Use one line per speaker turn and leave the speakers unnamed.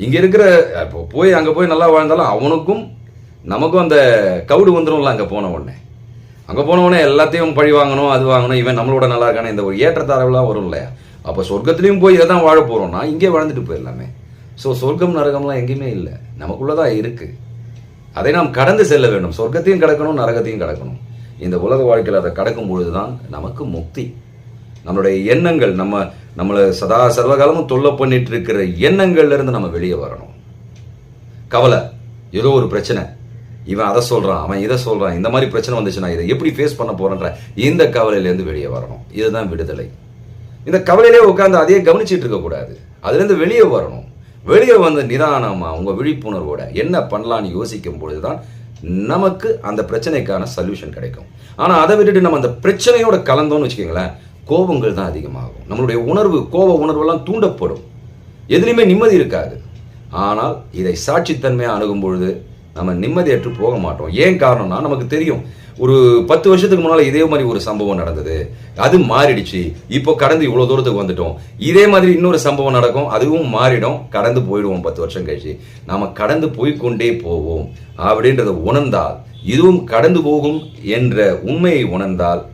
இங்க இருக்கிற இப்போ போய் அங்க போய் நல்லா வாழ்ந்தாலும் அவனுக்கும் நமக்கும் அந்த கவுடு வந்துடும்ல. அங்க போன உடனே எல்லாத்தையும் பழி வாங்கணும், அது வாங்கணும், இவன் நம்மளோட நல்லா இருக்கானே, இந்த ஒரு ஏற்றத்தாழ்வுலாம் வரும் இல்லையா. அப்போ சொர்க்கத்திலையும் போய் இதை தான் வாழ போறோம்னா இங்கே வாழ்ந்துட்டு போயிடலாமே. ஸோ சொர்க்கம் நரகம்லாம் எங்கேயுமே இல்லை, நமக்குள்ளதான் இருக்கு. அதை நாம் கடந்து செல்ல வேண்டும். சொர்க்கத்தையும் கடக்கணும், நரகத்தையும் கடக்கணும். இந்த உலக வாழ்க்கையில் அதை கடக்கும் பொழுதுதான் நமக்கு முக்தி. நம்மளுடைய எண்ணங்கள் நம்மளை சதா சர்வகாலமும் தொல்லை பண்ணிட்டு இருக்கிற எண்ணங்கள்ல இருந்து நம்ம வெளியே வரணும். கவலை, ஏதோ ஒரு பிரச்சனை, இவன் அதை சொல்றான், அவன் இதை சொல்றான், இந்த மாதிரி பிரச்சனை வந்துச்சுன்னா இதை எப்படி ஃபேஸ் பண்ண போறேன்ற இந்த கவலையிலேருந்து வெளியே வரணும். இதுதான் விடுதலை. இந்த கவலையிலே உட்காந்து அதையே கவனிச்சுட்டு இருக்க கூடாது. அதுல இருந்து வெளியே வரணும். வெளியே வந்து நிதானமா உங்க விழிப்புணர்வோட என்ன பண்ணலான்னு யோசிக்கும் பொழுதுதான் நமக்கு அந்த பிரச்சனைக்கான சொல்யூஷன் கிடைக்கும். ஆனா அதை விட்டுட்டு நம்ம அந்த பிரச்சனையோட கலந்தோம்னு வச்சுக்கோங்களேன், கோபங்கள் தான் அதிகமாகும். நம்மளுடைய கோப உணர்வெல்லாம் தூண்டப்படும். எதுலையுமே நிம்மதி இருக்காது. ஆனால் இதை சாட்சித்தன்மையா அணுகும் பொழுது நம்ம நிம்மதியற்று போக மாட்டோம். ஏன் காரணம்னா நமக்கு தெரியும், ஒரு 10 வருஷத்துக்கு முன்னால இதே மாதிரி ஒரு சம்பவம் நடந்தது, அது மாறிடுச்சு, இப்போ கடந்து இவ்வளவு தூரத்துக்கு வந்துட்டோம், இதே மாதிரி இன்னொரு சம்பவம் நடக்கும், அதுவும் மாறிடும், கடந்து போயிடுவோம். 10 வருஷம் கழிச்சு நாம கடந்து போய்கொண்டே போவோம் அப்படின்றத உணர்ந்தால், இதுவும் கடந்து போகும் என்ற உண்மையை உணர்ந்தால்